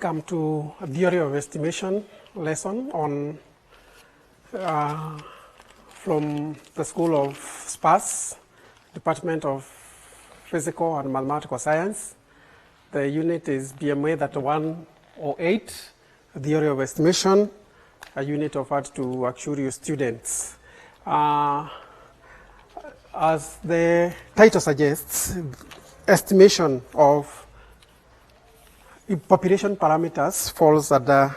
Welcome to a theory of estimation lesson on from the School of SPAS, Department of Physical and Mathematical Science. The unit is BMA3108, a theory of estimation, a unit offered to actuarial students. As the title suggests, estimation of population parameters falls under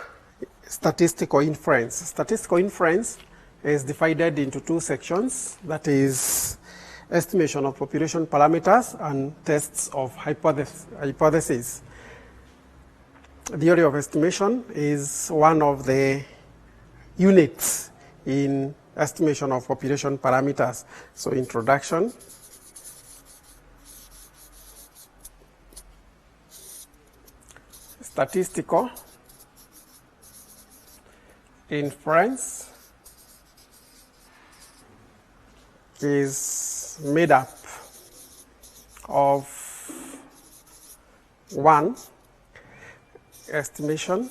statistical inference. Statistical inference is divided into two sections, that is estimation of population parameters and tests of hypotheses. Theory of estimation is one of the units in estimation of population parameters. So introduction. Statistical inference is made up of one, estimation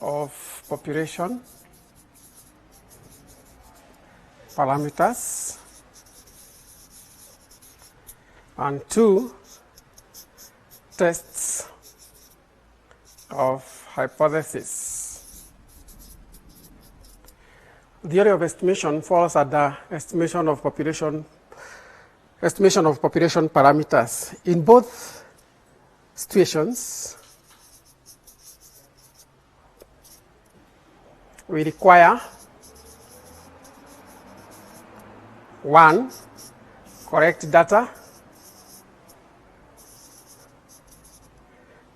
of population parameters, and two, tests of hypothesis. Theory of estimation falls under estimation of population parameters. In both situations, we require one, correct data,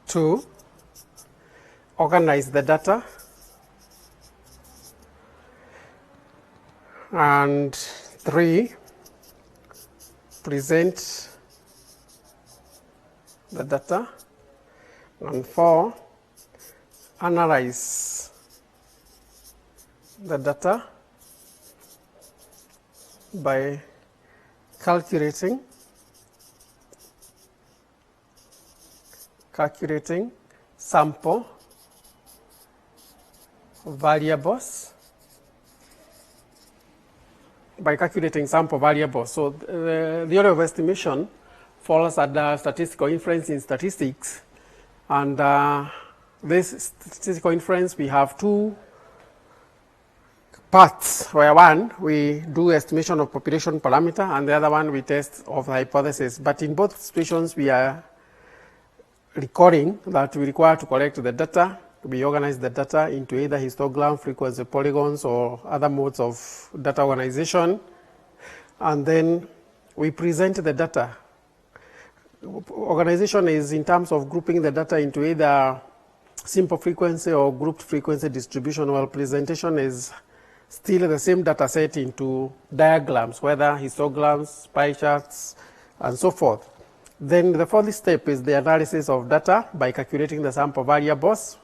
two, organize the data, and three, present the data, and four, analyze the data by calculating sample variables. So the theory of estimation falls under statistical inference in statistics, and this statistical inference, we have two parts, where one, we do estimation of population parameter, and the other one, we test of hypothesis. But in both situations, we are recording that we require to collect the data. We organize the data into either histogram, frequency polygons, or other modes of data organization. And then we present the data. Organization is in terms of grouping the data into either simple frequency or grouped frequency distribution, while presentation is still the same data set into diagrams, whether histograms, pie charts, and so forth. Then the fourth step is the analysis of data by calculating the sample variables,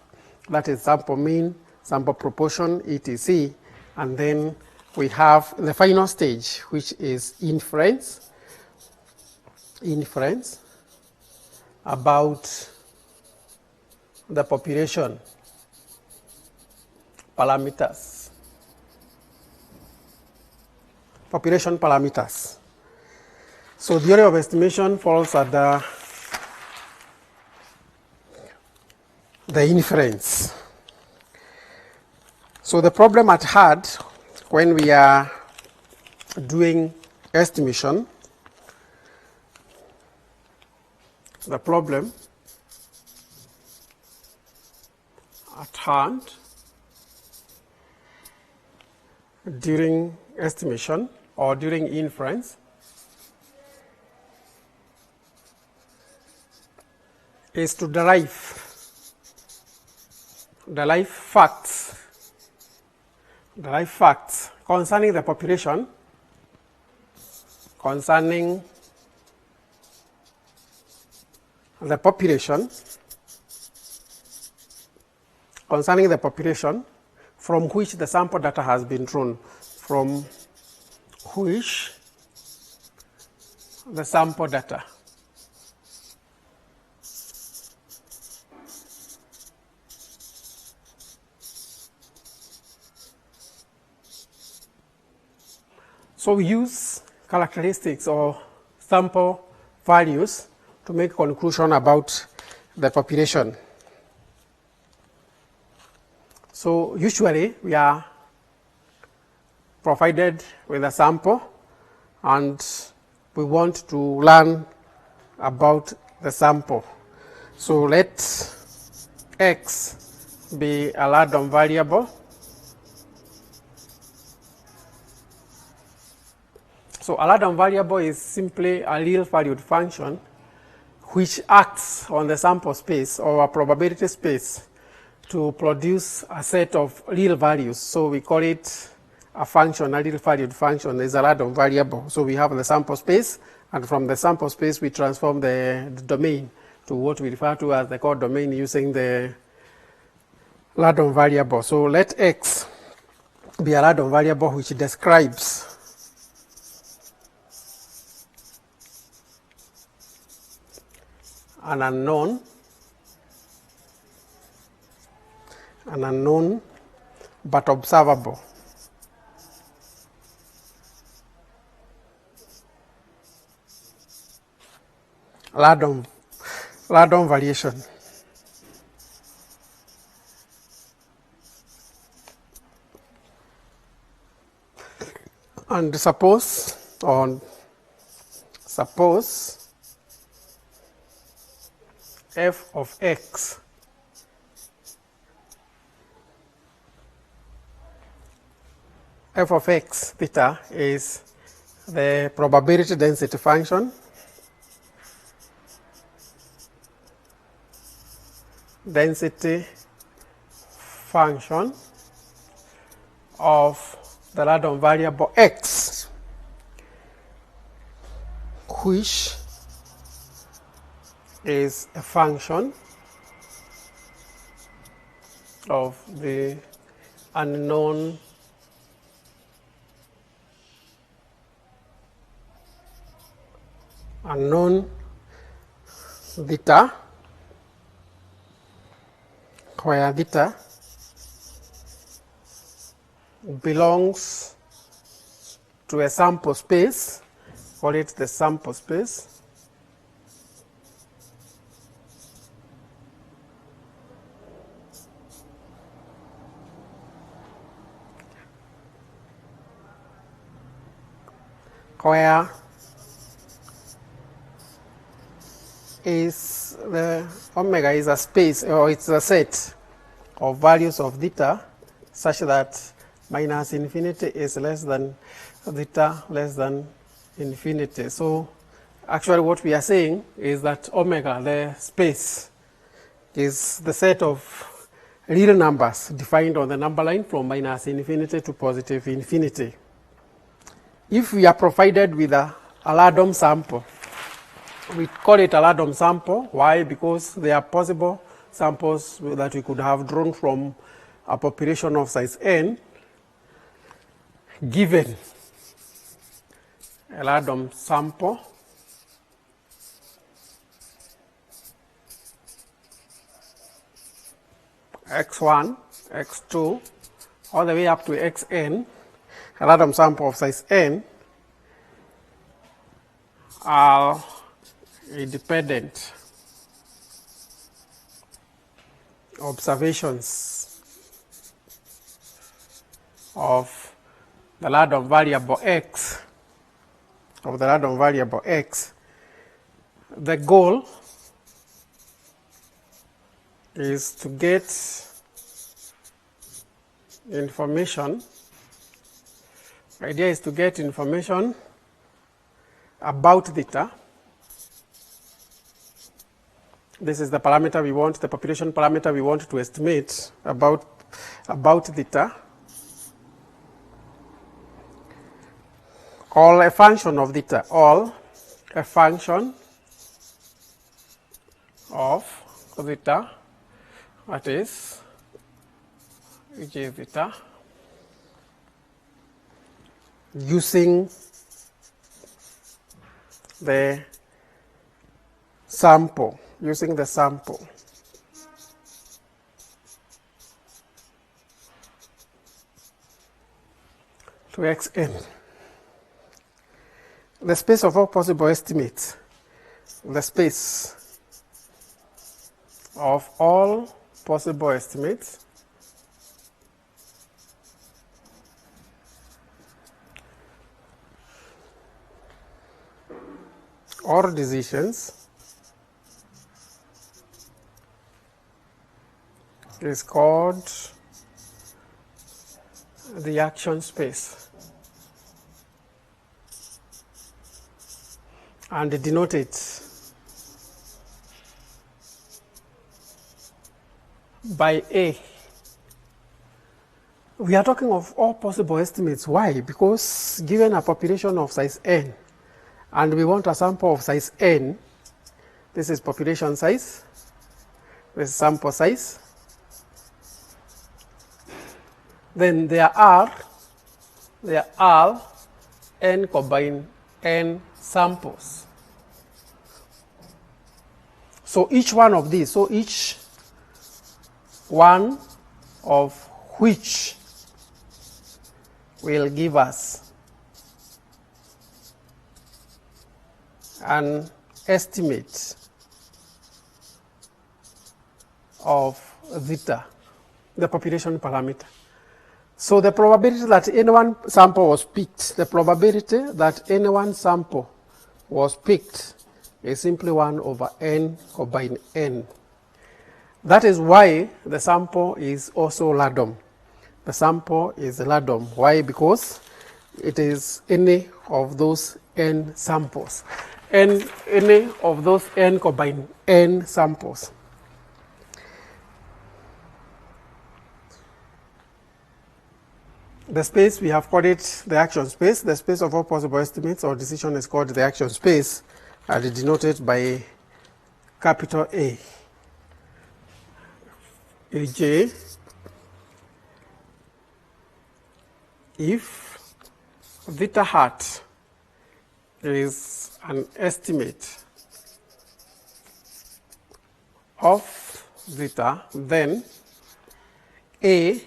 that is sample mean, sample proportion, etc. And then we have the final stage, which is inference about the population parameters. So theory of estimation falls under the inference. So the problem at hand when we are doing estimation, the problem at hand during estimation or during inference is to derive facts concerning the population, from which the sample data has been drawn, from which the sample data So we use characteristics or sample values to make conclusion about the population. So usually we are provided with a sample and we want to learn about the sample. So let x be a random variable. So a random variable is simply a real valued function which acts on the sample space or a probability space to produce a set of real values. So we call it a function, a real valued function is a random variable. So we have the sample space, and from the sample space we transform the domain to what we refer to as the codomain using the random variable. So let x be a random variable which describes an unknown but observable random variation. And suppose f of x theta is the probability density function of the random variable x, which is a function of the unknown theta, where theta belongs to a sample space, call it the sample space, where is the omega is a space, or it's a set of values of theta such that minus infinity is less than theta less than infinity. So actually what we are saying is that omega, the space, is the set of real numbers defined on the number line from minus infinity to positive infinity. If we are provided with a random sample, we call it a random sample. Why? Because there are possible samples that we could have drawn from a population of size n given a random sample x1, x2, all the way up to xn, a random sample of size n are independent observations of the random variable x, the goal is to get information. The idea is to get information about theta. This is the parameter we want, the population parameter we want to estimate about theta. Or a function of theta, or a function of theta, that is, j theta, using the sample, to xn. the space of all possible estimates, the space of all possible estimates or decisions is called the action space and denoted by A. We are talking of all possible estimates. Why? Because given a population of size n and we want a sample of size n, this is population size, this is sample size, then there are n combined n samples. So each one of these, each one of which will give us an estimate of theta, the population parameter. So the probability that any one sample was picked, is simply 1 over n combined n. That is why the sample is also random. The sample is random. Why? Because it is any of those n samples. Any of those n combined n samples. The space, we have called it the action space. The space of all possible estimates or decision is called the action space and denoted by capital A. J, if theta hat is an estimate of theta, then A,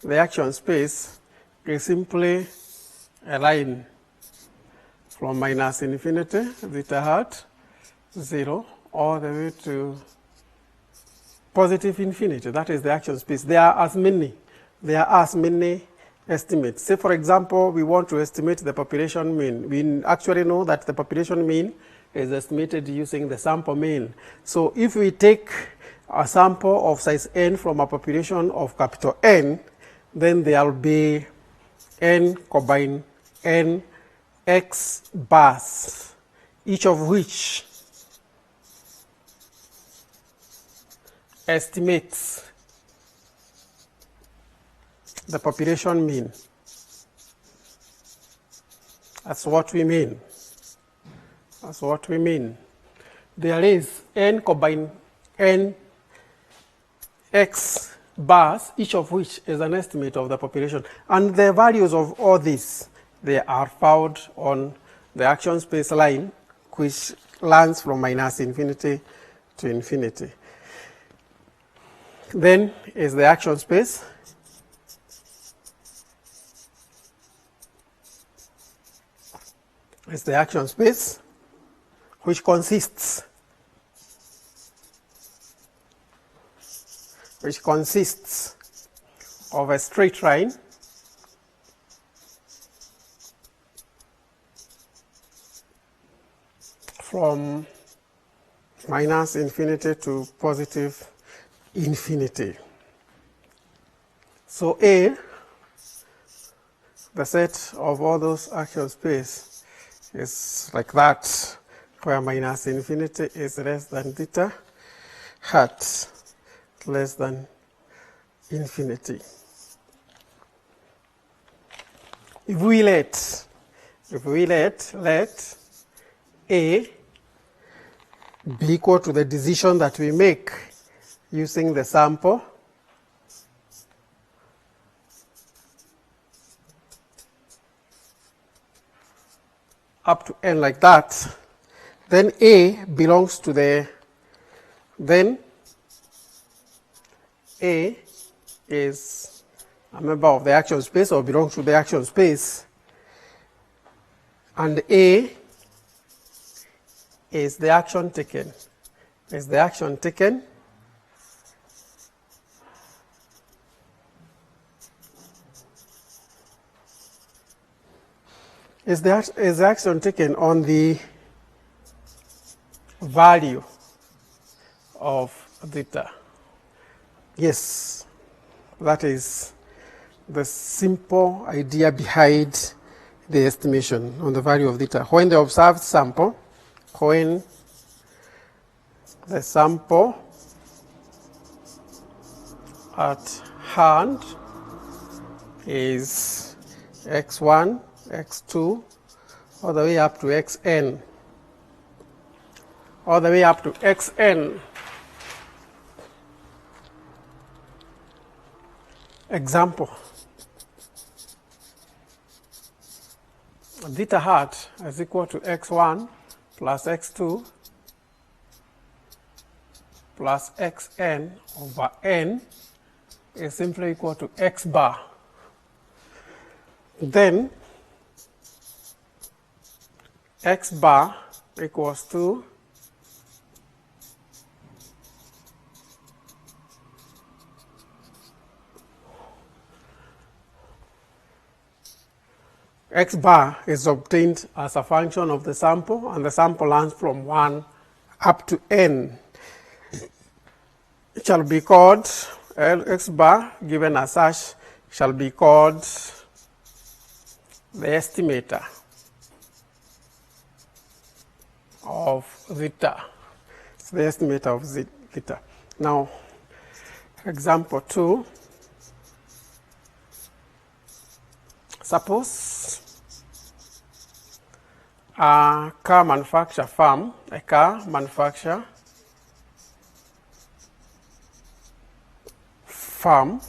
the action space, is simply a line from minus infinity, theta hat, 0, all the way to positive infinity. That is the action space. There are as many estimates. Say, for example, we want to estimate the population mean. We actually know that the population mean is estimated using the sample mean. So if we take a sample of size n from a population of capital N, then there will be n combined n x bars, each of which estimates the population mean. That's what we mean. That's what we mean. There is n combined n x bars, each of which is an estimate of the population. And the values of all these, they are found on the action space line, which runs from minus infinity to infinity. Then is the action space. It's the action space, which consists of a straight line from minus infinity to positive infinity. So A, the set of all those action space, is like that, where minus infinity is less than theta hat less than infinity. If we let A be equal to the decision that we make using the sample, up to n like that, then A belongs to the, then A is a member of the action space or belongs to the action space, and A is the action taken. Is the action taken. Is the action taken on the value of theta? Yes, that is the simple idea behind the estimation on the value of theta. When the observed sample, when the sample at hand is x1, x2, all the way up to xn, all the way up to xn. Example, theta hat is equal to x1 plus x2 plus xn over n is simply equal to x bar. Then x bar equals to x bar is obtained as a function of the sample, and the sample runs from 1 up to n. It shall be called x bar given as such shall be called the estimator of theta. It's the estimator of theta. Now, example 2. Suppose a car manufacturer firm, a car manufacturer firm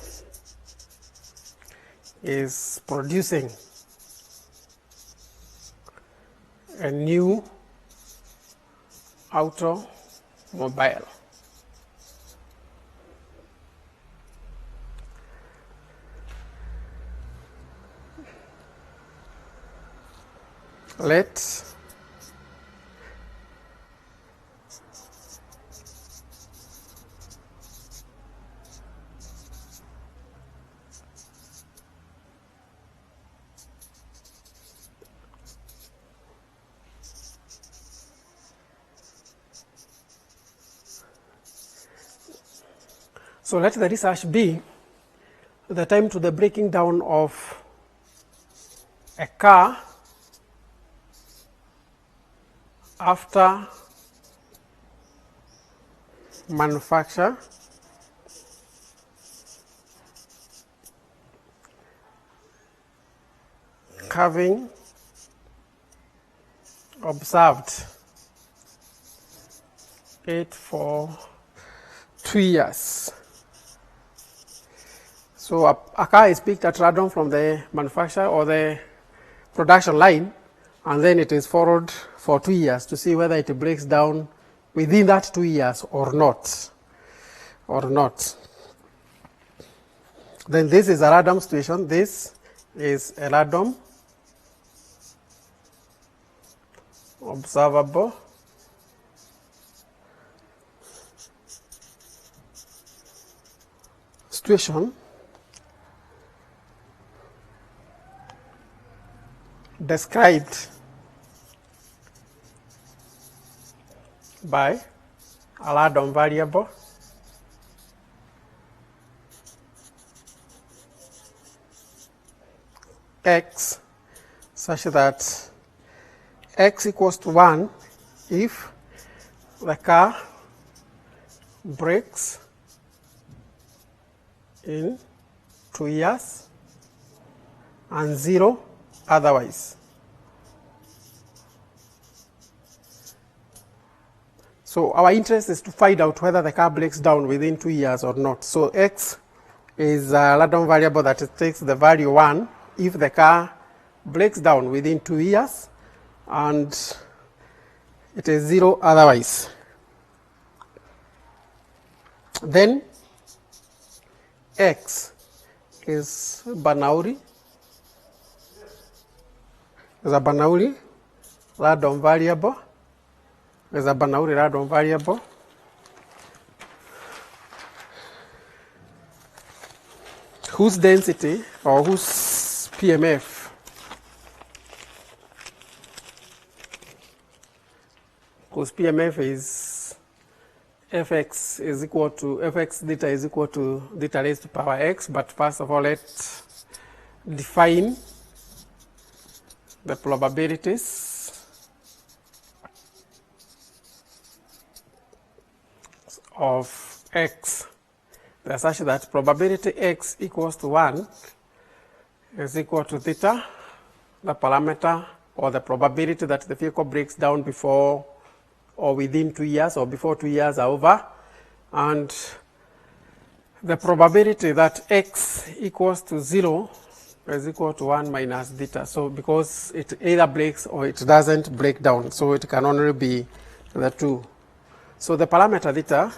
is producing a new automobile. So let the research be the time to the breaking down of a car after manufacture having observed it for 2 years. So a car is picked at random from the manufacturer or the production line, and then it is followed for 2 years to see whether it breaks down within that 2 years or not. Then this is a random situation. This is a random observable situation described by a random variable x such that x equals to 1 if the car breaks in 2 years and 0 otherwise. So our interest is to find out whether the car breaks down within 2 years or not. So x is a random variable that takes the value 1 if the car breaks down within 2 years and it is 0 otherwise. Then x is Bernoulli, random variable, is a Bernoulli random variable, whose density or whose PMF is fx is equal to fx theta is equal to theta raised to power x. But first of all, let's define the probabilities of x. They are such that probability x equals to 1 is equal to theta, the parameter or the probability that the vehicle breaks down before or within 2 years or before 2 years are over, and the probability that x equals to 0 is equal to 1 minus theta. So because it either breaks or it doesn't break down, so it can only be the two. So the parameter theta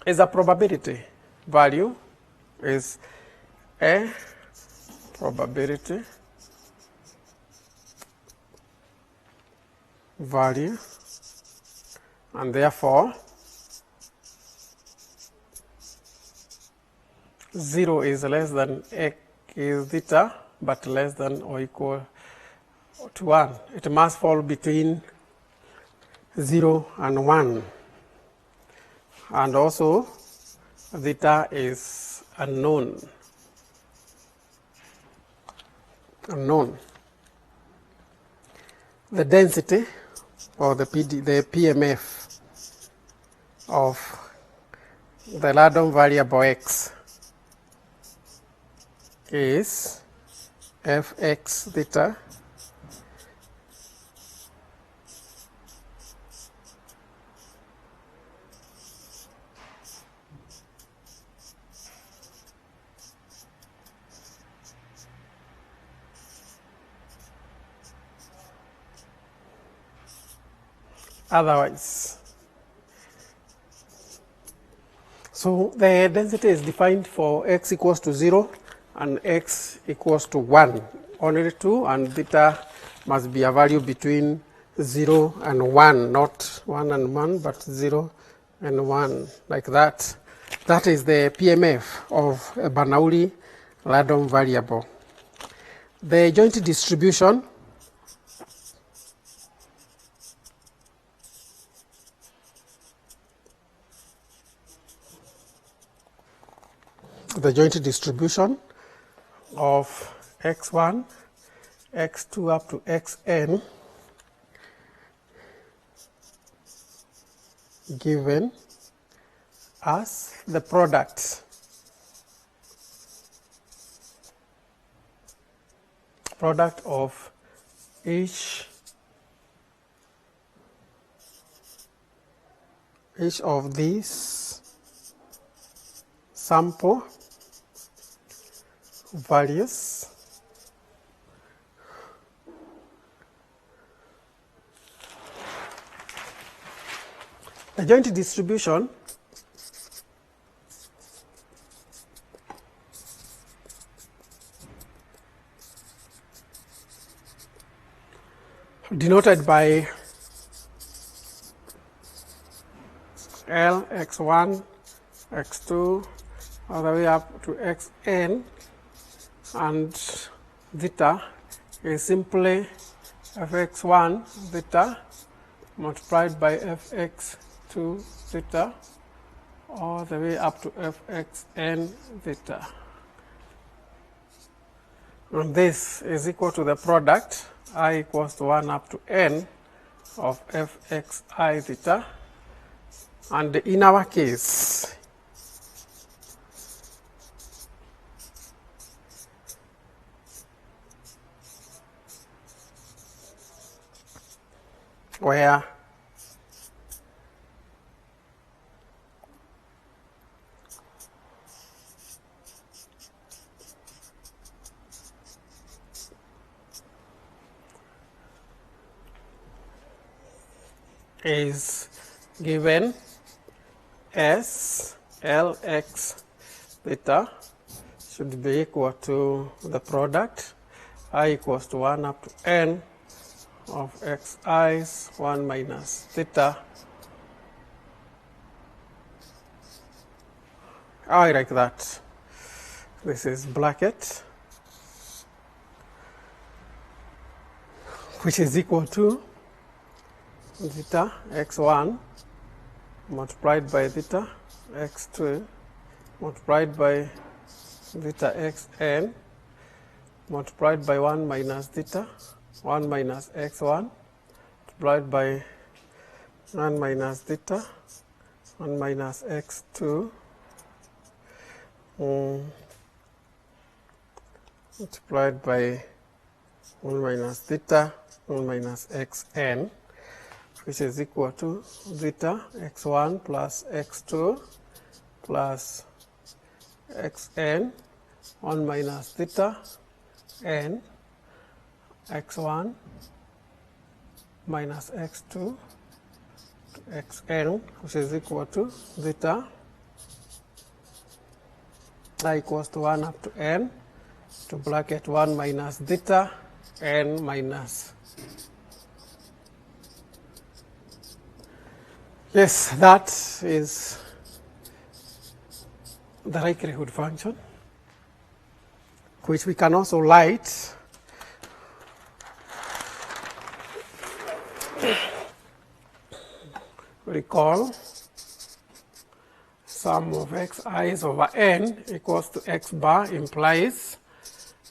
is a probability value, is a probability value, and therefore 0 is less than x is theta, but less than or equal to 1. It must fall between 0 and 1. And also, theta is unknown. The density or the PMF of the random variable x is fx theta otherwise. So the density is defined for x equals to 0 and x equals to 1, only 2, and theta must be a value between 0 and 1, not 1 and 1, but 0 and 1, like that. That is the PMF of a Bernoulli random variable. The joint distribution of x1, x2 up to xn given as the product of each of these sample values the joint distribution denoted by L, x1, x2, all the way up to xn, and theta is simply fx1 theta multiplied by fx2 theta all the way up to fxn theta. And this is equal to the product I equals to 1 up to n of fxi theta. And in our case, where is given as Lx theta should be equal to the product I equals to 1 up to n of xi's 1 minus theta. I like that. This is bracket, which is equal to theta x1 multiplied by theta x2 multiplied by theta xn multiplied by 1 minus theta 1 minus x1 multiplied by 1 minus theta 1 minus x2 multiplied by 1 minus theta 1 minus xn, which is equal to theta x1 plus x2 plus xn 1 minus theta n x1 minus x2 to xn, which is equal to theta I equals to 1 up to n to bracket 1 minus theta n minus. Yes, that is the likelihood function, which we can also write recall sum of xi's over n equals to x bar implies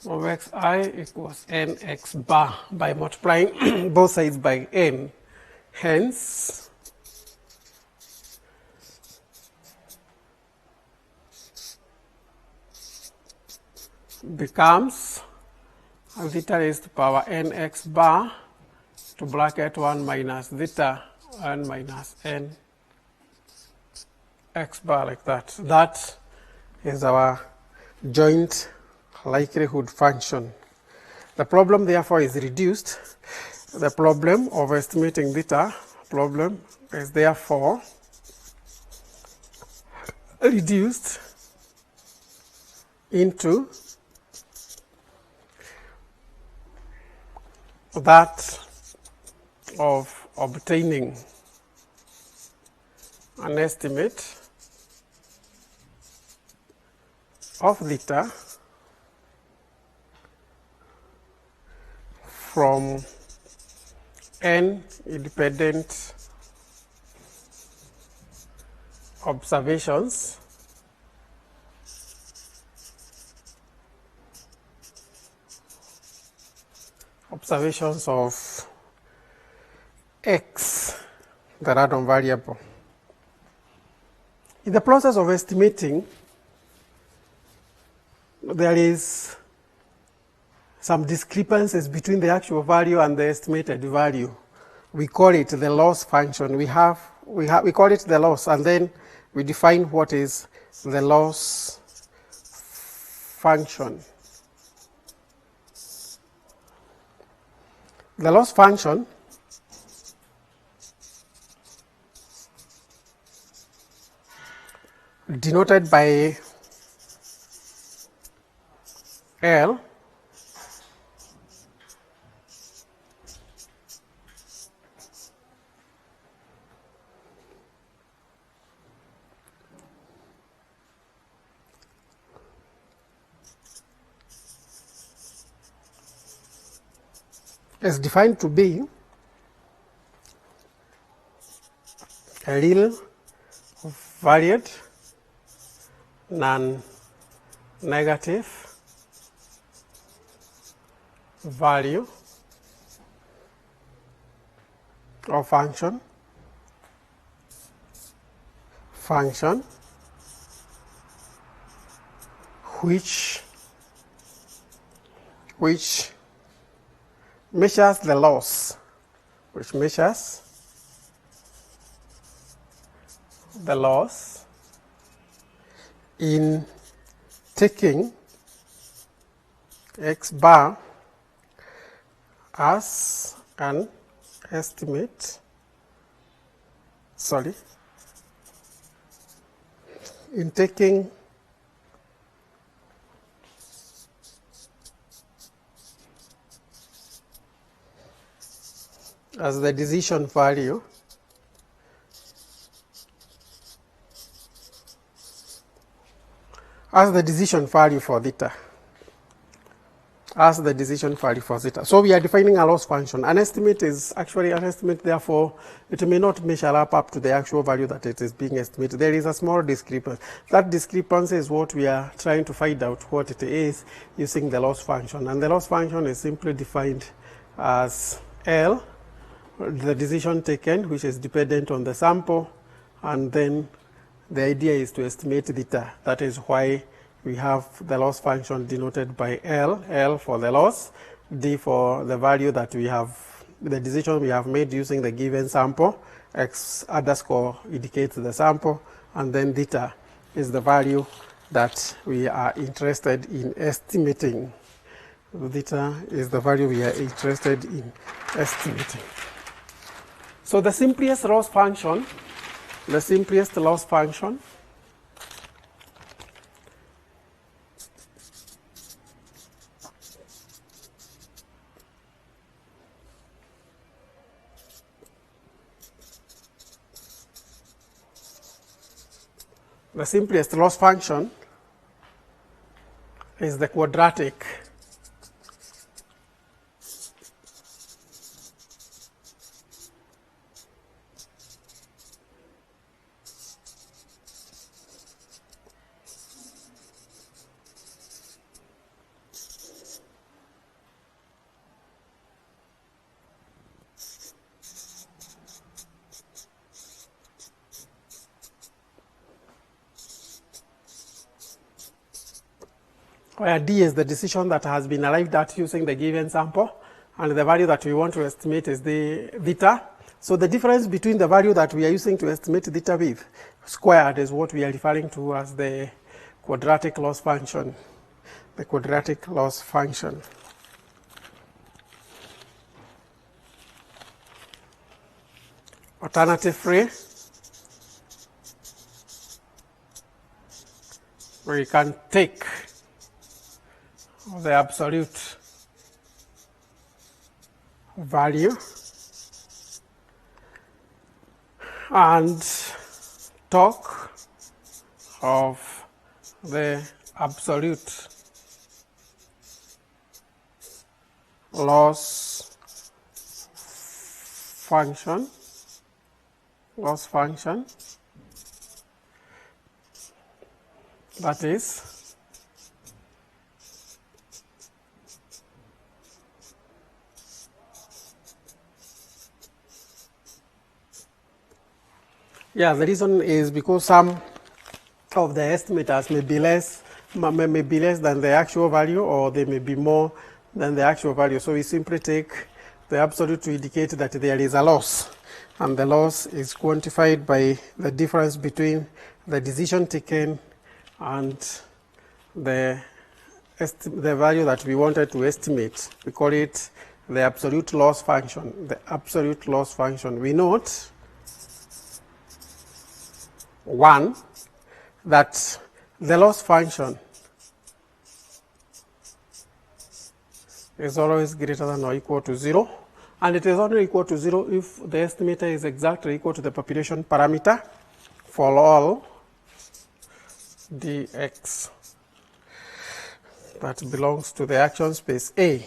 of xi equals nx bar by multiplying both sides by n. Hence, becomes theta raised to power nx bar to bracket 1 minus theta n minus n x bar, like that. That is our joint likelihood function. The problem therefore is reduced. The problem of estimating theta problem is therefore reduced into that of obtaining an estimate of theta from n independent observations of x, the random variable. In the process of estimating, there is some discrepancies between the actual value and the estimated value. We call it the loss function. We call it the loss, and then we define what is the loss function. The loss function denoted by L is defined to be a real varied non-negative value or function which measures the loss, in taking x bar as an estimate, in taking as the decision value for theta. As the decision value for theta. So we are defining a loss function. An estimate is actually an estimate, therefore it may not measure up to the actual value that it is being estimated. There is a small discrepancy. That discrepancy is what we are trying to find out what it is using the loss function. And the loss function is simply defined as L, the decision taken, which is dependent on the sample, and then the idea is to estimate theta. That is why we have the loss function denoted by L, L for the loss, D for the value that we have, the decision we have made using the given sample, X underscore indicates the sample, and then theta is the value that we are interested in estimating. Theta is the value we are interested in estimating. So the simplest loss function is the quadratic where D is the decision that has been arrived at using the given sample, and the value that we want to estimate is the theta. So the difference between the value that we are using to estimate theta with squared is what we are referring to as the quadratic loss function. The quadratic loss function. Alternatively, we can take the absolute value and talk of the absolute loss function, that is the reason is because some of the estimators may be less than the actual value, or they may be more than the actual value. So we simply take the absolute to indicate that there is a loss, and the loss is quantified by the difference between the decision taken and the value that we wanted to estimate. We call it the absolute loss function. The absolute loss function. We note one, that the loss function is always greater than or equal to 0, and it is only equal to 0 if the estimator is exactly equal to the population parameter for all dx that belongs to the action space A,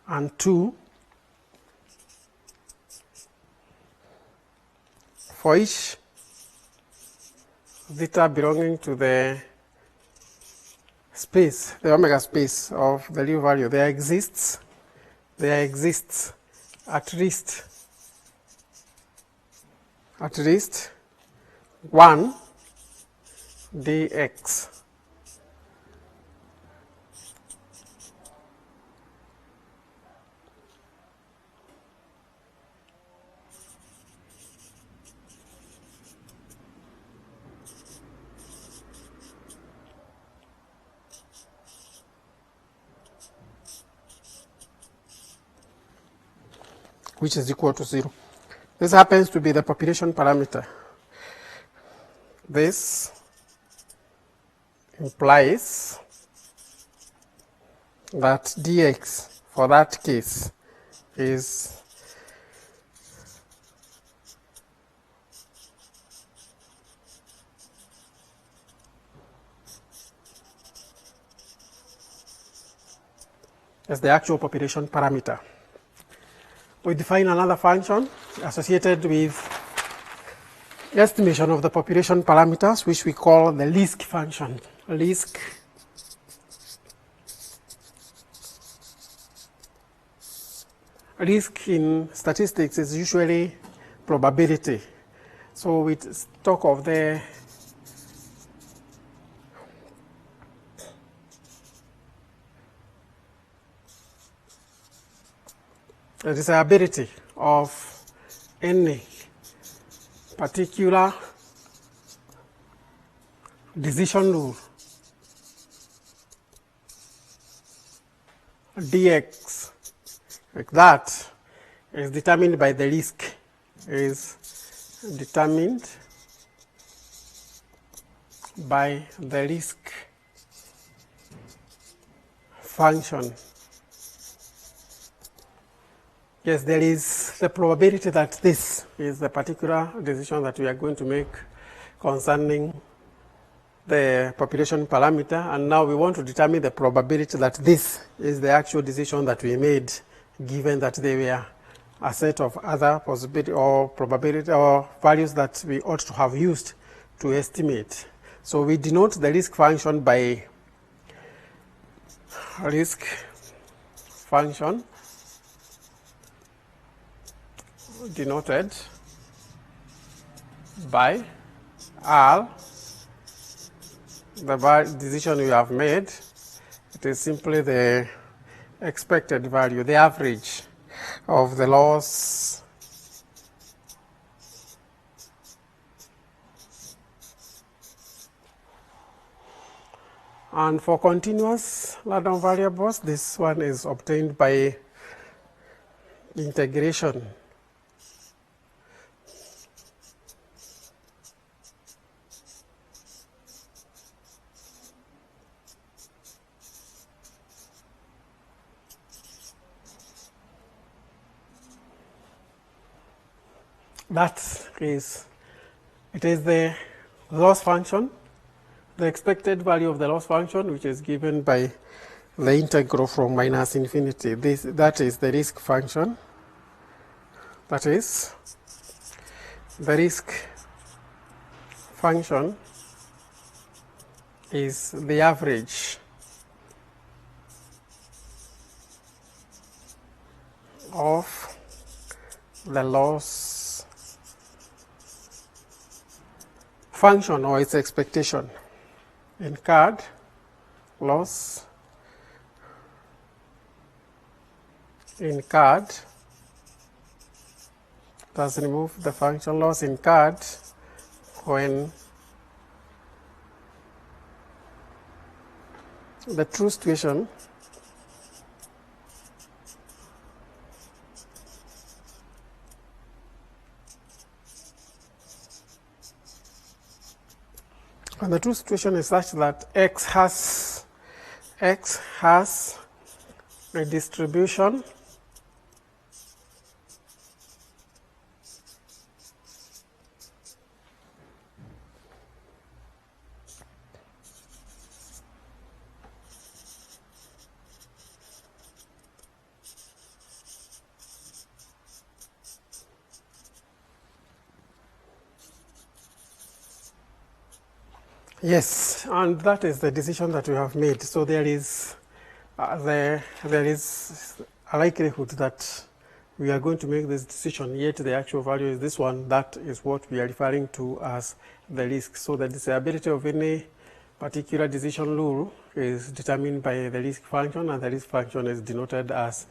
and 2, for each theta belonging to the space, the omega space of the new value, there exists at least one dx. Which is equal to 0. This happens to be the population parameter. This implies that dx for that case is as the actual population parameter. We define another function associated with estimation of the population parameters, which we call the least function. Least in statistics is usually probability. So we talk of the desirability of any particular decision rule dx, like that, is determined by the risk, is determined by the risk function. Yes, there is the probability that this is the particular decision that we are going to make concerning the population parameter, and now we want to determine the probability that this is the actual decision that we made, given that they were a set of other possibility or probability or values that we ought to have used to estimate. So we denote the risk function by risk function denoted by R, the decision we have made. It is simply the expected value, the average of the loss and for continuous random variables, this one is obtained by integration. That is, it is the loss function, the expected value of the loss function, which is given by the integral from minus infinity. That is the risk function. That is, the risk function is the average of the loss function or its expectation, incurred loss incurred, let's remove the function loss incurred when the true situation and the true situation is such that x has a distribution Yes, and that is the decision that we have made. So there is a likelihood that we are going to make this decision, yet the actual value is this one. That is what we are referring to as the risk. So the desirability of any particular decision rule is determined by the risk function, and the risk function is denoted as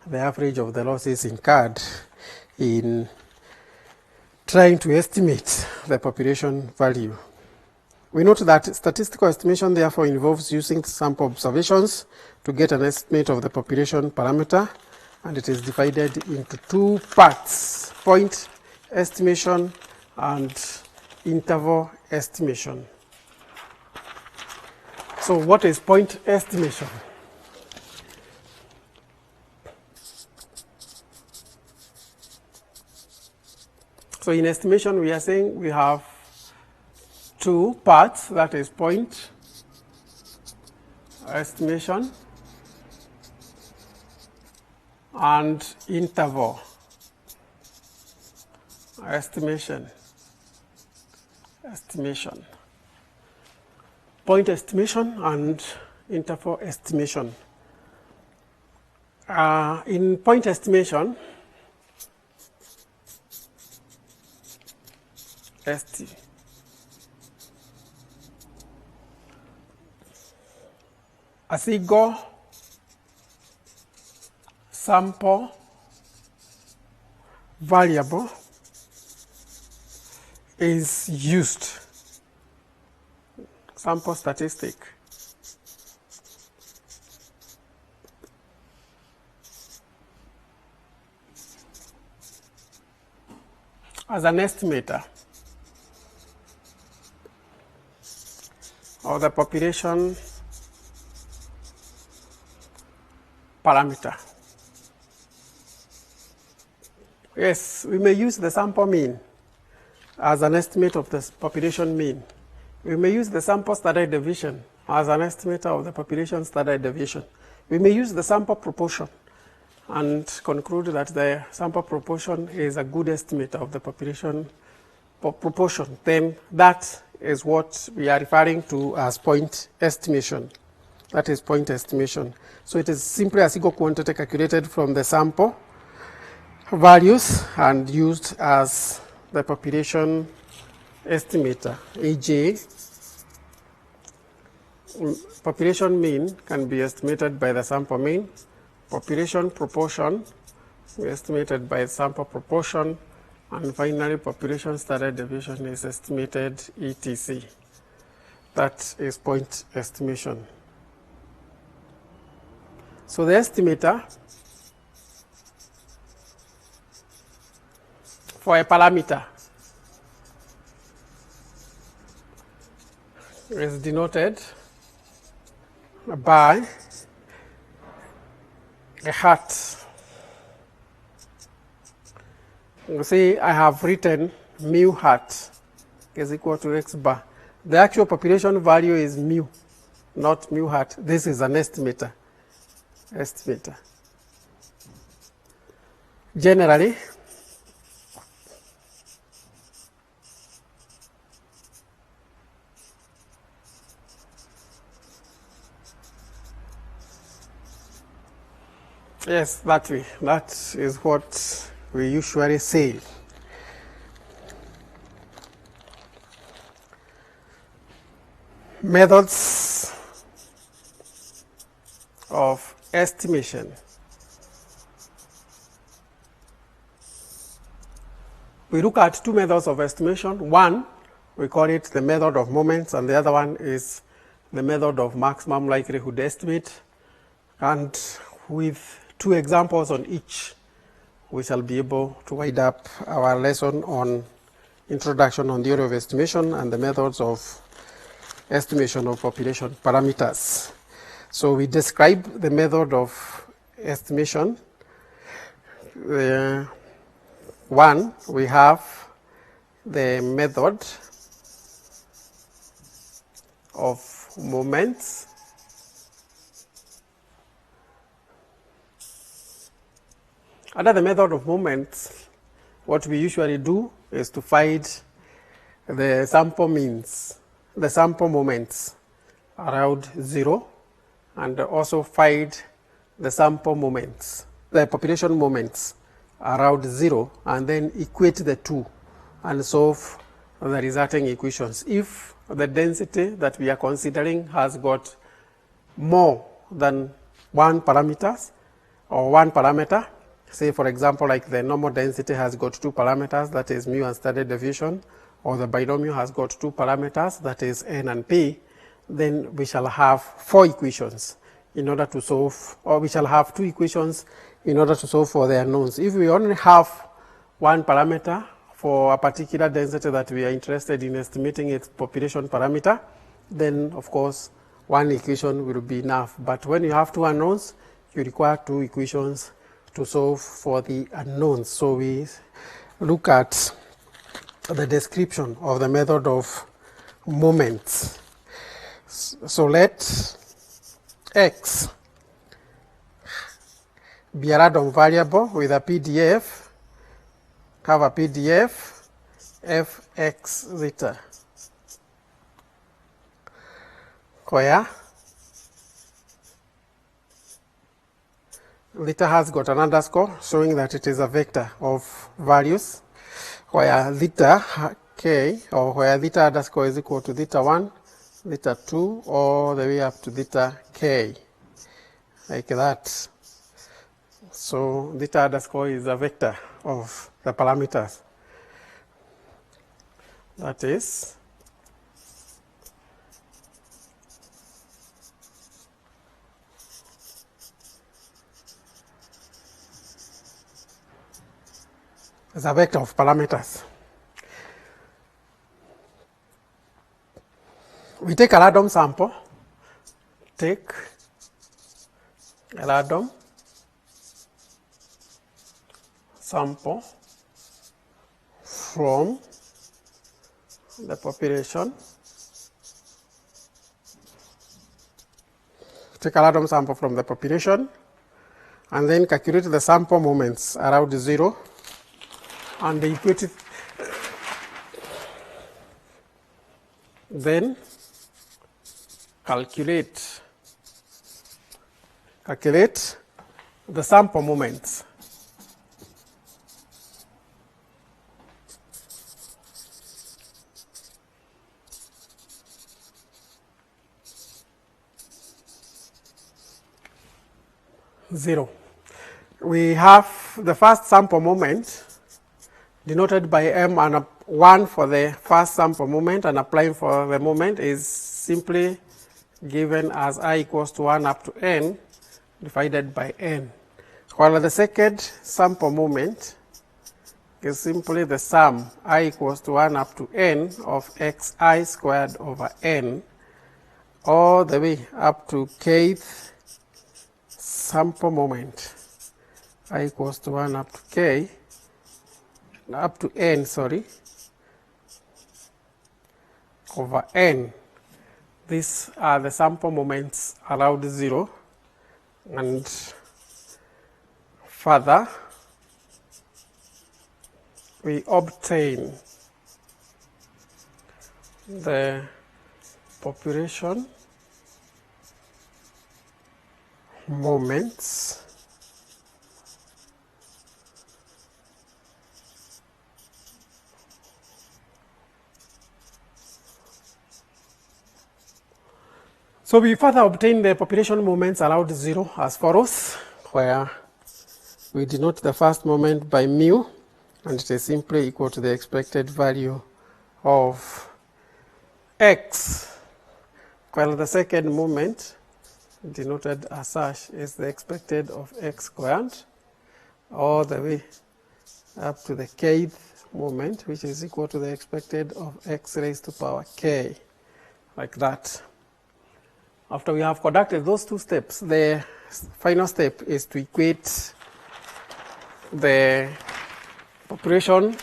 the average of the losses incurred in trying to estimate the population value. We note that statistical estimation therefore involves using sample observations to get an estimate of the population parameter, and it is divided into two parts: point estimation and interval estimation. So what is point estimation? So in estimation, we are saying we have two parts, that is point estimation and interval estimation. Point estimation and interval estimation. In point estimation, a single sample variable is used, sample statistic, as an estimator of the population parameter. Yes, we may use the sample mean as an estimate of the population mean. We may use the sample standard deviation as an estimate of the population standard deviation. We may use the sample proportion and conclude that the sample proportion is a good estimate of the population proportion. Then that is what we are referring to as point estimation. That is point estimation. So it is simply a single quantity calculated from the sample values and used as the population estimator. E.g., population mean can be estimated by the sample mean. Population proportion is estimated by sample proportion. And finally, population standard deviation is estimated etc. That is point estimation. So the estimator for a parameter is denoted by a hat. You see, I have written mu hat is equal to x bar. The actual population value is mu, not mu hat. This is an estimator. Generally, yes, that way. That is what we usually say. Methods of estimation. We look at two methods of estimation. One, we call it the method of moments, and the other one is the method of maximum likelihood estimate. And with two examples on each, we shall be able to wind up our lesson on introduction on theory of estimation and the methods of estimation of population parameters. So we describe the method of estimation. One, we have the method of moments. Under the method of moments, what we usually do is to find the sample means, the sample moments around 0, and also find the sample moments, the population moments around 0, and then equate the two and solve the resulting equations. If the density that we are considering has got more than one parameter, say for example like the normal density has got two parameters, that is mu and standard deviation, or the binomial has got two parameters, that is n and p, then we shall have four equations in order to solve, or we shall have two equations in order to solve for the unknowns. If we only have one parameter for a particular density that we are interested in estimating its population parameter, then of course one equation will be enough. But when you have two unknowns, you require two equations to solve for the unknowns. So we look at the description of the method of moments. So let x be a random variable with a PDF, have a PDF, fx theta, where theta has got an underscore showing that it is a vector of values, where theta k, or where theta underscore is equal to theta 1, theta 2, all the way up to theta k, like that. So theta underscore is a vector of the parameters. That is a vector of parameters. We take a random sample, take a random sample from the population, take a random sample from the population, and then calculate the sample moments around 0, and equate it, then calculate the sample moments. Zero. We have the first sample moment denoted by M, and 1 for the first sample moment, and applying for the moment is simply given as I equals to 1 up to n divided by n. While the second sample moment is simply the sum I equals to 1 up to n of xi squared over n, all the way up to kth sample moment, I equals to 1 up to k, up to n, sorry, over n. These are the sample moments around 0, and further we obtain the population moments So we further obtain the population moments around 0 as follows, where we denote the first moment by mu, and it is simply equal to the expected value of x, while the second moment, denoted as such, is the expected of x squared, all the way up to the kth moment, which is equal to the expected of x raised to power k, like that. After we have conducted those two steps, the final step is to equate the population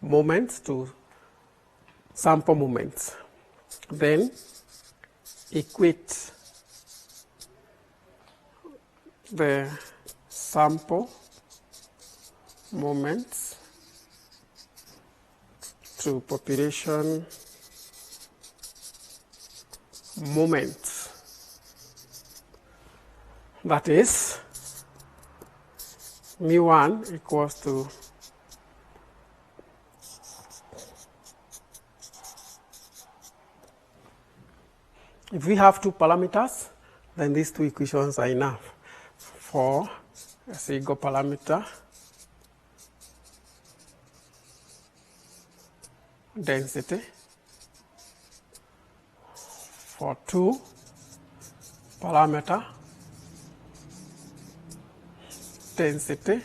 moments to sample moments. Then equate the sample moments to population moments. That is, mu1 equals to if we have two parameters, then these two equations are enough for a single parameter density, for two parameter density,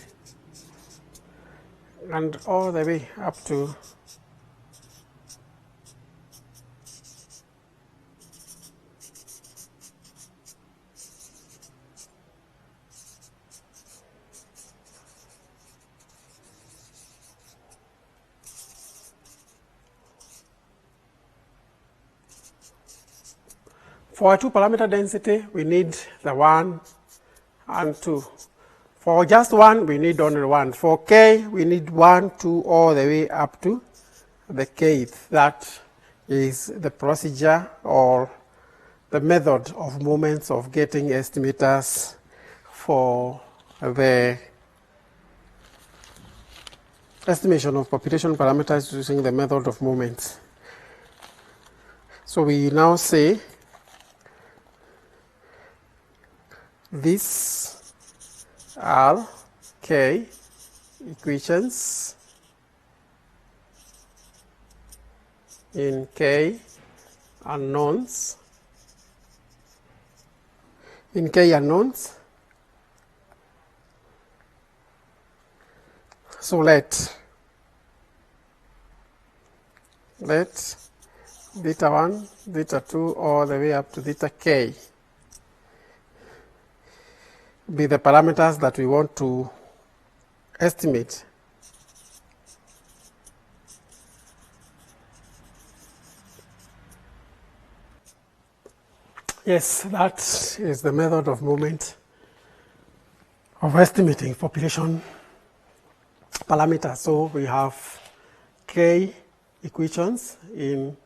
and all the way up to for a two parameter density, we need the 1 and 2. For just 1, we need only 1. For k, we need 1, 2, all the way up to the kth. That is the procedure or the method of moments of getting estimators for the estimation of population parameters using the method of moments. So we now say these are k equations in k unknowns. In k unknowns, so let theta 1, theta 2, all the way up to theta k be the parameters that we want to estimate. Yes, that is the method of moment of estimating population parameters. So we have k equations in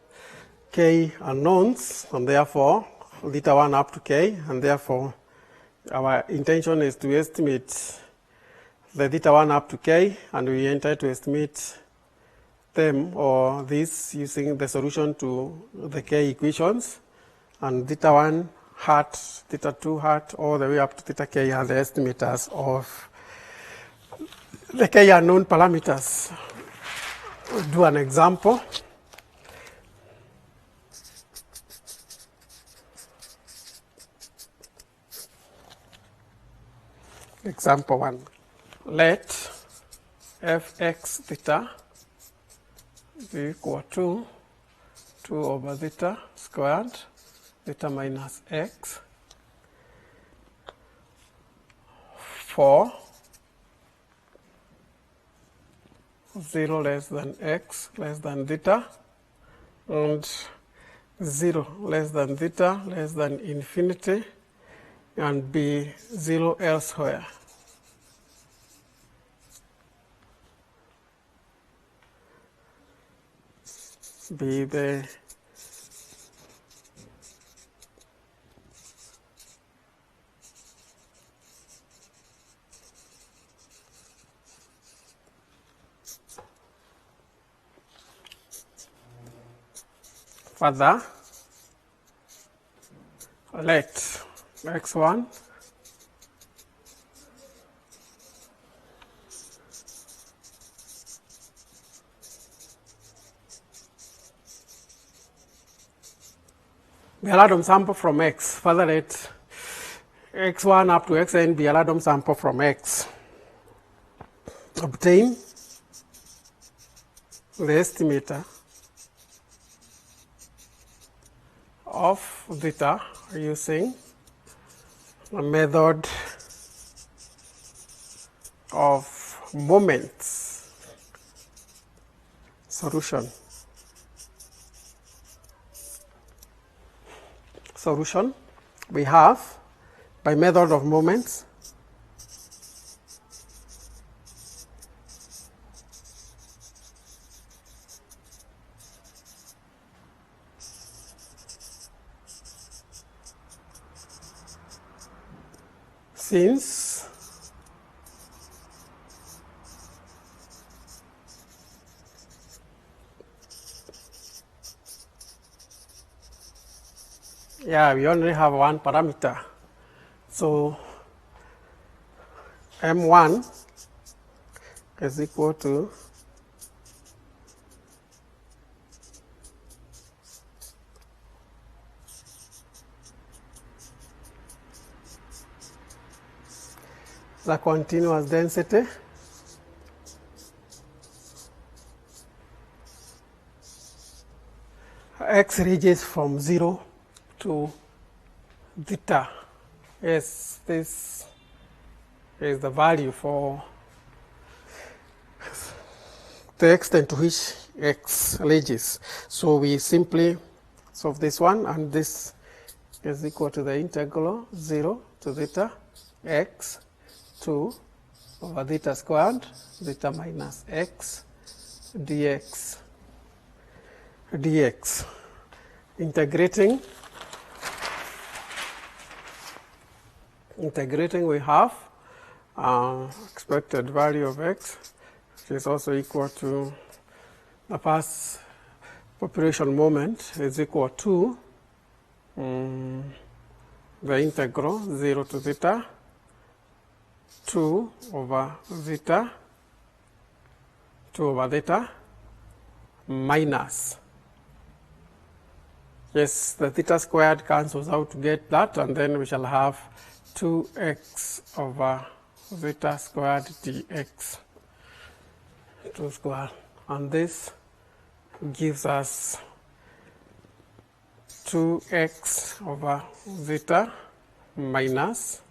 k unknowns, and therefore theta 1 up to k, and therefore our intention is to estimate the theta 1 up to k, and we intend to estimate them or this using the solution to the k equations. And theta 1 hat, theta 2 hat, all the way up to theta k are the estimators of the k unknown parameters. We'll do an example. Example 1. Let fx theta be equal to 2 over theta squared, theta minus x, for 0 less than x less than theta, and 0 less than theta less than infinity, and be 0 elsewhere. Be the further, let x1 be a random sample from x. Further, let x1 up to xn be a random sample from x. Obtain the estimator of theta using a method of moments solution. Solution we have by method of moments since we only have one parameter. So M1 is equal to the continuous density x ranges from 0 to theta. Yes, this is the value for the extent to which x ranges. So we simply solve this one, and this is equal to the integral 0 to theta x 2 over theta squared, theta minus x dx dx. Integrating we have expected value of x, which is also equal to the first population moment is equal to the integral 0 to theta 2 over theta minus, yes, the theta squared cancels out to get that, and then we shall have 2x over theta squared dx 2 squared, and this gives us 2x over theta minus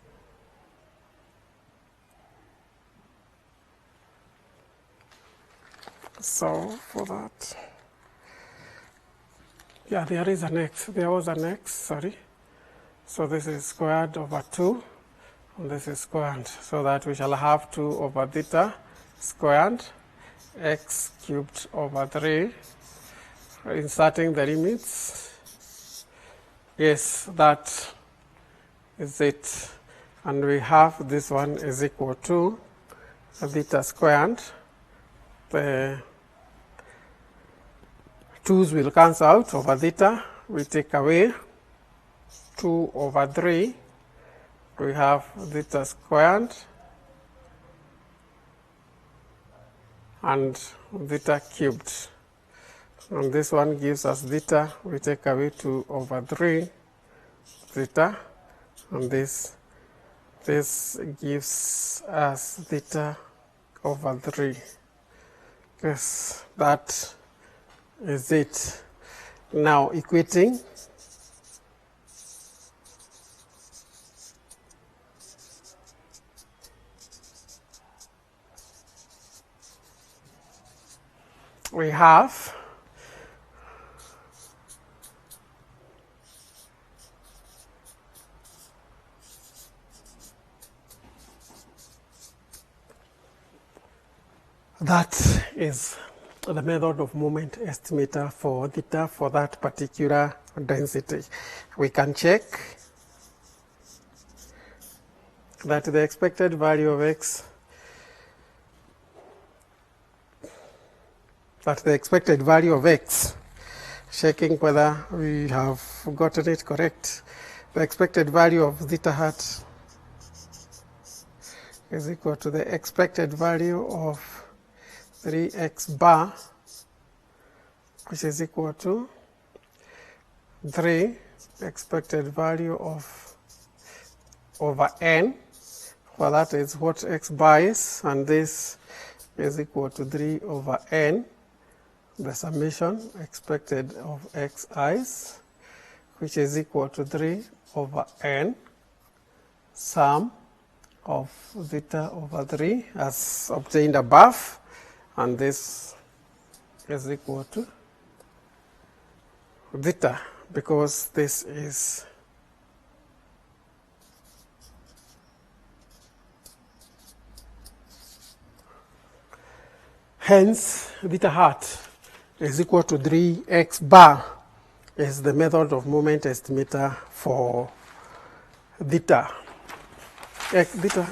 so for that, yeah, there is an x, there was an x, sorry. So this is squared over 2, and this is squared, so that we shall have 2 over theta squared x cubed over 3, inserting the limits. Yes, that is it. And we have this one is equal to theta squared. The 2's will cancel out over theta. We take away 2 over 3. We have theta squared and theta cubed. And this one gives us theta. We take away 2 over 3 theta, and this gives us theta over 3. Yes, that is it. Now equating, we have that is the method of moment estimator for theta for that particular density. We can check that the expected value of x, checking whether we have gotten it correct. The expected value of theta hat is equal to the expected value of 3x bar, which is equal to 3 expected value of over n, well, that is what x bar is, and this is equal to 3 over n, the summation expected of xi's, which is equal to 3 over n, sum of theta over 3 as obtained above, and this is equal to theta, because this is hence theta hat is equal to 3x bar is the method of moment estimator for theta. Theta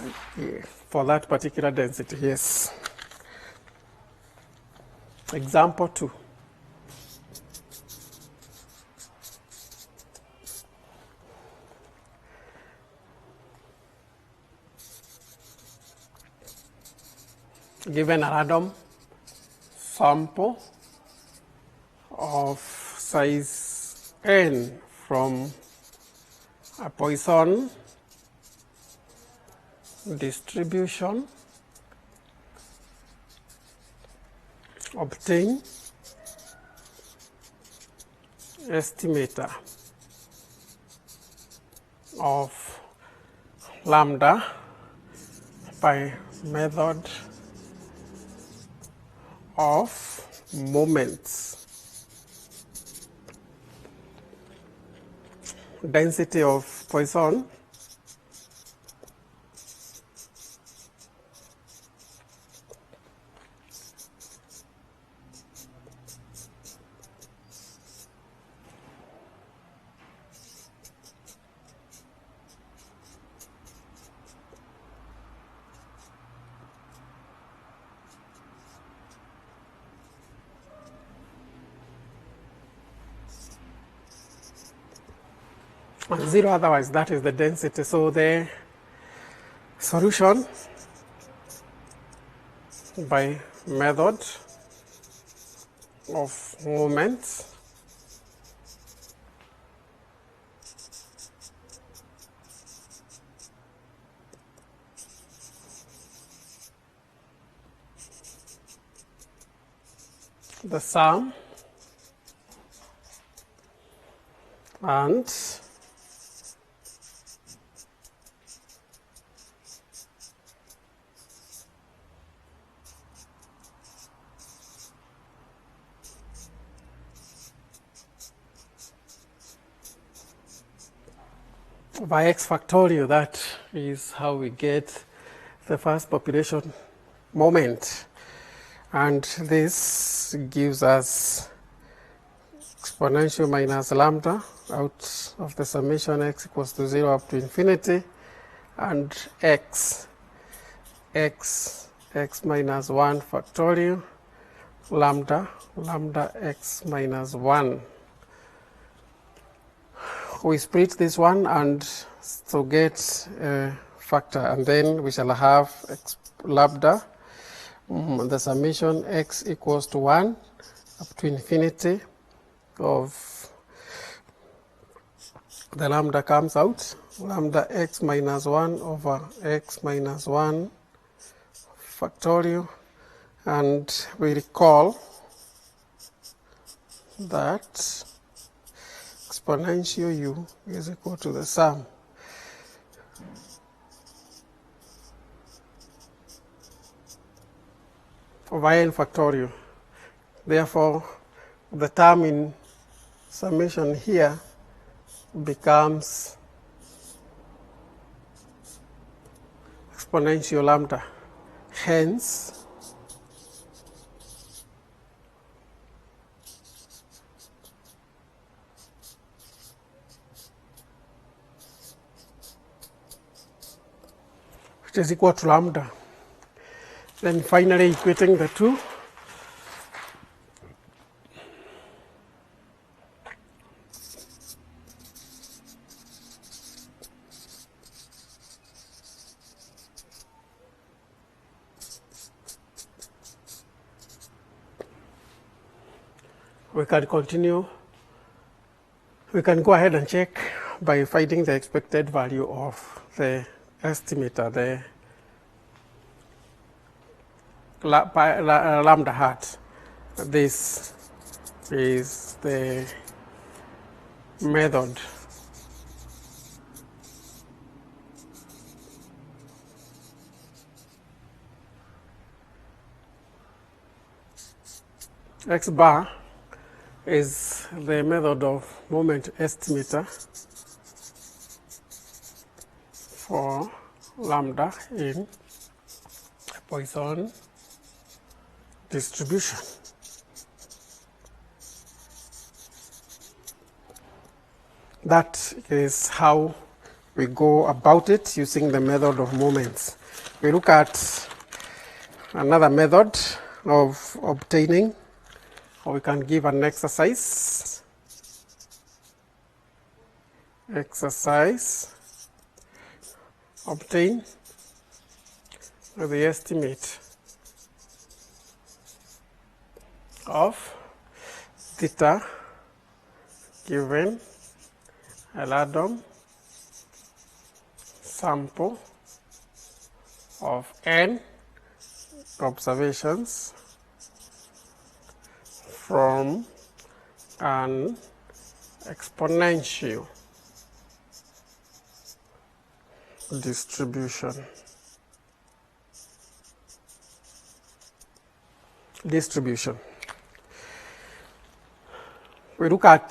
for that particular density, yes. Example 2. Given a random sample of size n from a Poisson distribution, obtain estimator of lambda by method of moments. Density of Poisson and 0 otherwise. That is the density. So the solution by method of moments the sum and by x factorial. That is how we get the first population moment, and this gives us exponential minus lambda out of the summation x equals to 0 up to infinity, and x minus 1 factorial lambda x minus 1. We split this one and to get a factor, and then we shall have lambda, the summation x equals to 1 up to infinity of the lambda comes out, lambda x minus 1 over x minus 1 factorial, and we recall that exponential u is equal to the sum of n factorial. Therefore, the term in summation here becomes exponential lambda. Hence, which is equal to lambda. Then finally equating the two, we can continue. We can go ahead and check by finding the expected value of the estimator, the lambda hat. This is the method x bar is the method of moment estimator for lambda in a Poisson distribution. That is how we go about it using the method of moments. We look at another method of obtaining, or we can give an exercise. Obtain the estimate of theta given a random sample of n observations from an exponential distribution. We look at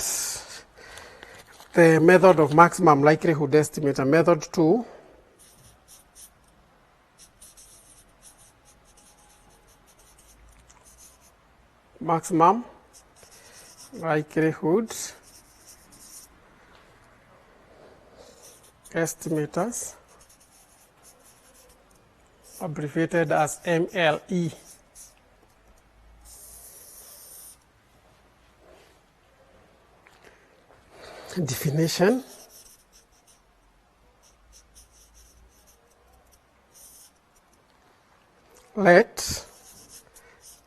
the method of maximum likelihood estimator, method 2. Maximum likelihood estimators, abbreviated as MLE. Definition: let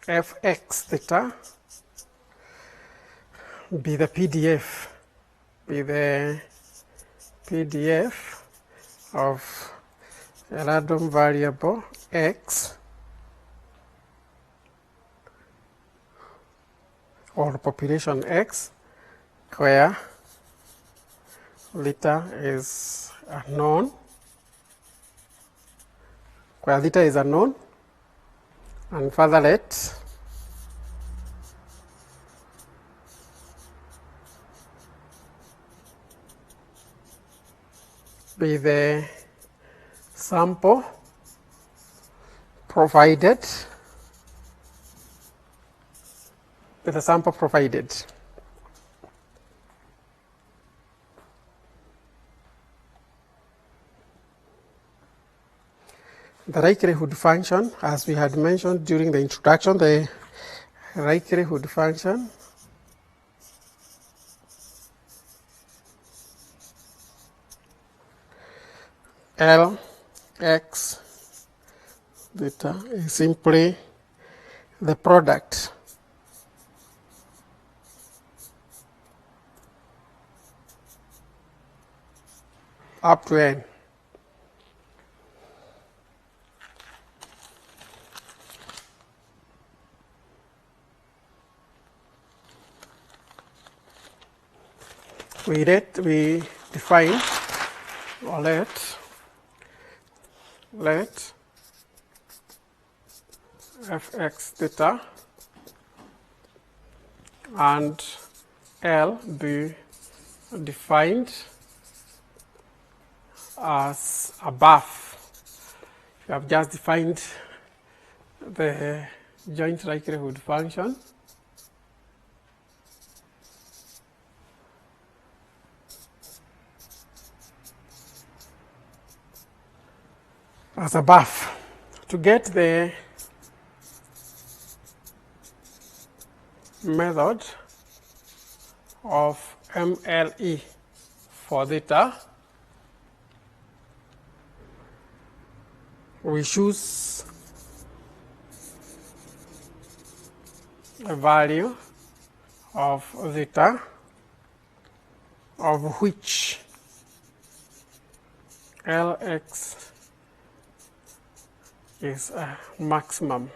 fx theta be the PDF of a random variable x or population x, where theta is unknown, and further let be the sample provided, The likelihood function, as we had mentioned during the introduction, the likelihood function Lx theta is simply the product up to n we define, or let fx theta and L be defined as above. We have just defined the joint likelihood function as above. To get the method of MLE for theta, we choose a value of theta of which Lx is a maximum.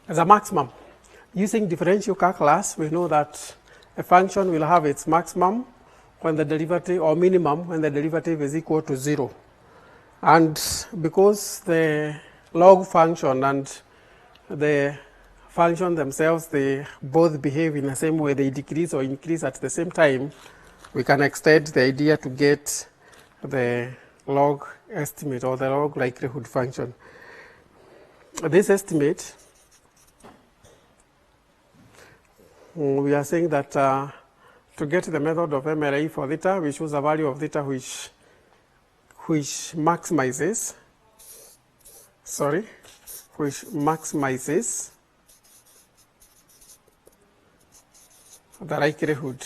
As a maximum, using differential calculus, we know that a function will have its maximum when the derivative, or minimum when the derivative is equal to 0. And because the log function and the function themselves, they both behave in the same way, they decrease or increase at the same time, we can extend the idea to get the log estimate or the log likelihood function. This estimate, we are saying that to get the method of MLE for theta, we choose a value of theta which maximizes the likelihood.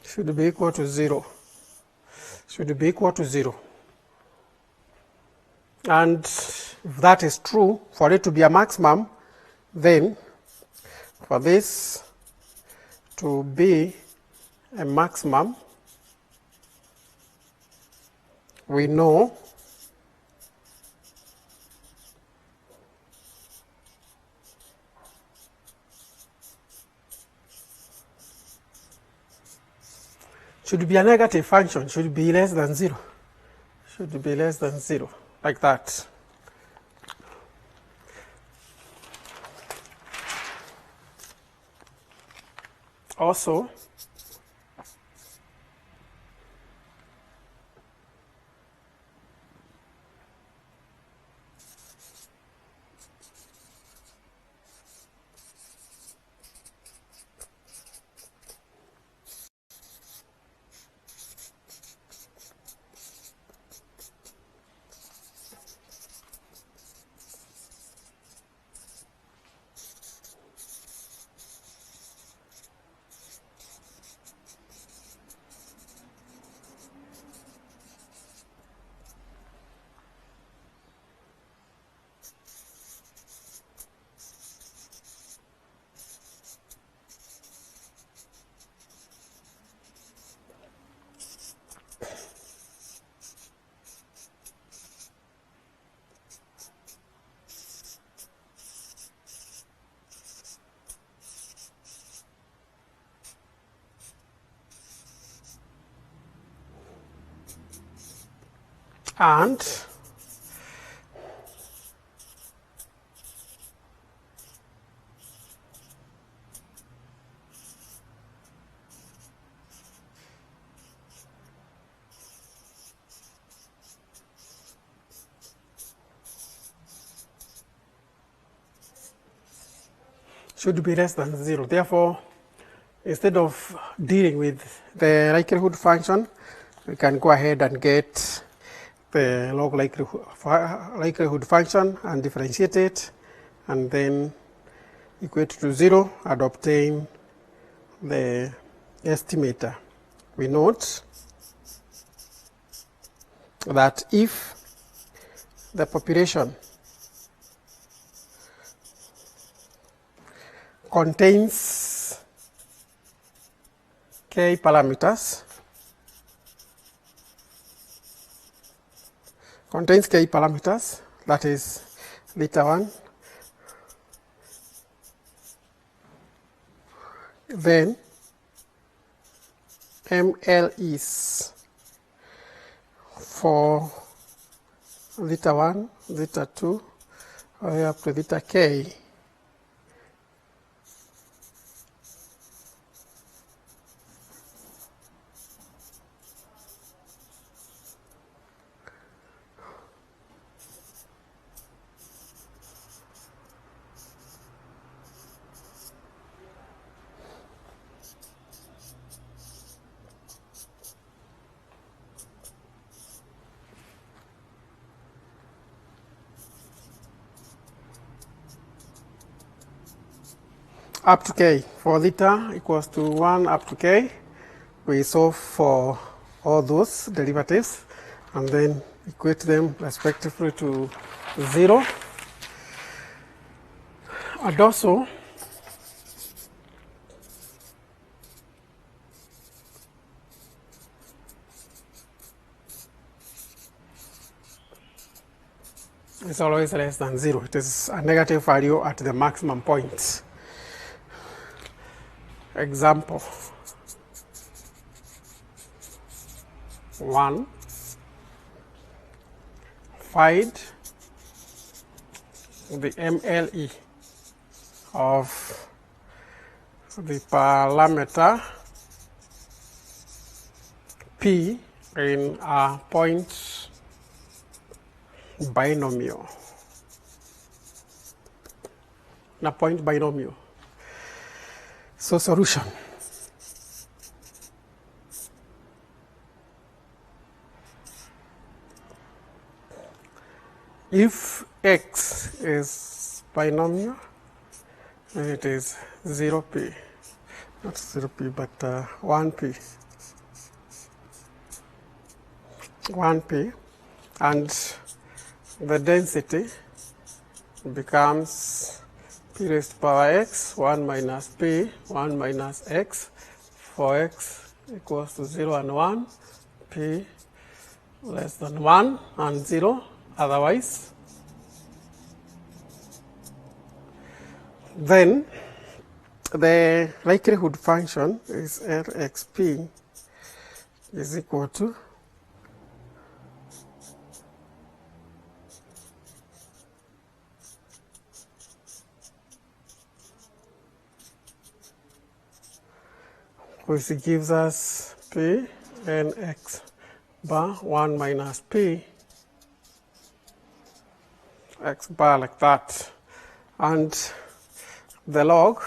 Should be equal to 0. And if that is true, for it to be a maximum, then for this to be a maximum, we know should be a negative function, should be less than 0. Should be less than 0. like that. Also, and should be less than 0. Therefore, instead of dealing with the likelihood function, we can go ahead and get the log likelihood function and differentiate it, and then equate to 0 and obtain the estimator. We note that if the population contains k parameters, that is theta 1, then MLEs for theta 1, theta 2, all the way up to theta k up to k. For theta equals to 1 up to k, we solve for all those derivatives and then equate them respectively to 0. And also, it's always less than 0. It is a negative value at the maximum point. Example 1, find the MLE of the parameter P in a point binomial. So solution. If x is binomial, then it is 0p, not 0p, but 1p. 1p, and the density becomes p raised to power x, 1 minus p, 1 minus x, for x equals to 0 and 1, p less than 1 and 0, otherwise. Then the likelihood function is Rxp is equal to which gives us P n x bar 1 minus P x bar like that. And the log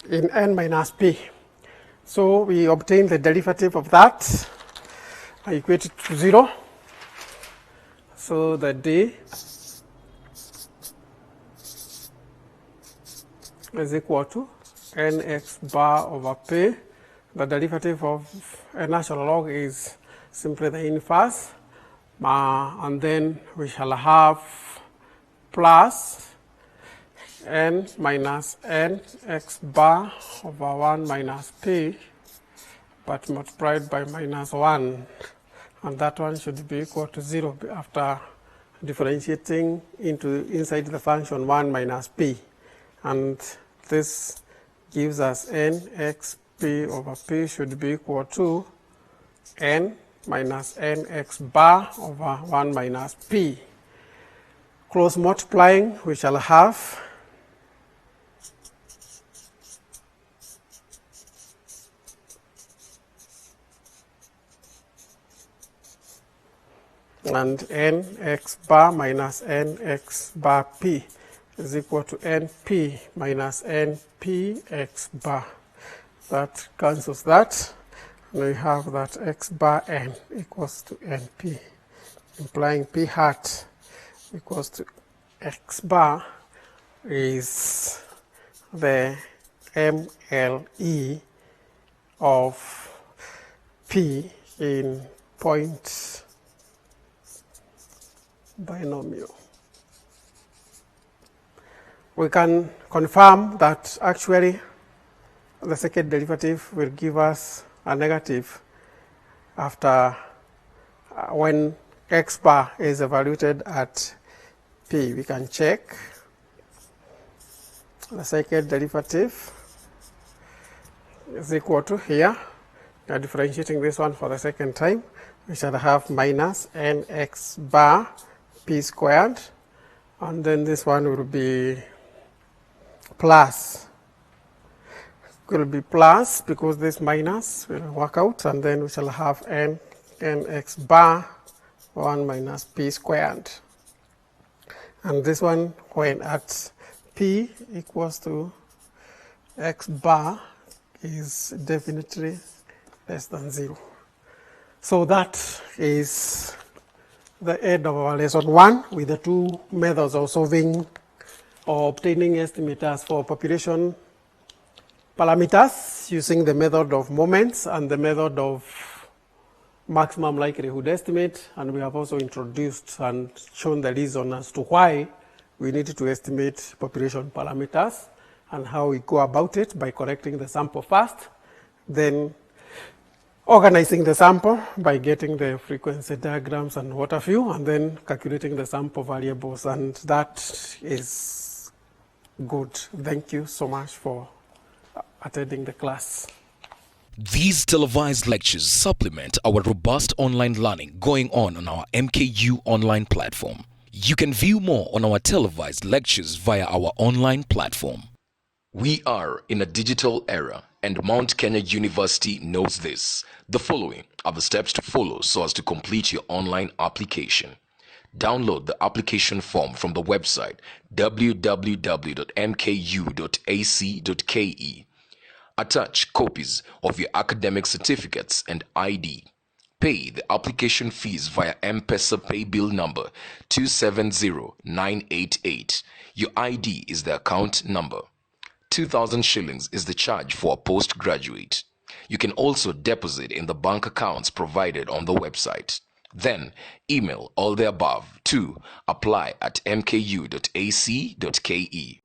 in n minus P. So we obtain the derivative of that. I equate it to 0. So the d is equal to nx bar over p. The derivative of a natural log is simply the inverse. And then we shall have plus n minus n x bar over 1 minus p, but multiplied by minus 1. And that one should be equal to 0 after differentiating inside the function 1 minus p. And this gives us n x p over p should be equal to n minus n x bar over 1 minus p. Close multiplying, we shall have and n x bar minus n x bar p is equal to np minus np x bar. That cancels that, and we have that x bar n equals to np, implying p hat equals to x bar is the MLE of p in point binomial. We can confirm that actually the second derivative will give us a negative after when x bar is evaluated at p. We can check the second derivative is equal to here. We are differentiating this one for the second time. We shall have minus nx bar p squared, and then this one will be plus. It will be plus because this minus will work out, and then we shall have nx bar 1 minus p squared. And this one, when at p equals to x bar, is definitely less than 0. So that is the end of our lesson 1 with the two methods of solving or obtaining estimators for population parameters using the method of moments and the method of maximum likelihood estimate. And we have also introduced and shown the reason as to why we need to estimate population parameters and how we go about it by collecting the sample first, then organizing the sample by getting the frequency diagrams and what have you, and then calculating the sample variables. And that is good. Thank you so much for attending the class. These televised lectures supplement our robust online learning going on our MKU online platform. You can view more on our televised lectures via our online platform. We are in a digital era, and Mount Kenya University knows this. The following are the steps to follow so as to complete your online application. Download the application form from the website www.mku.ac.ke. Attach copies of your academic certificates and ID. Pay the application fees via M-Pesa pay bill number 270988. Your ID is the account number. 2,000 shillings is the charge for a postgraduate. You can also deposit in the bank accounts provided on the website. Then email all the above to apply@mku.ac.ke.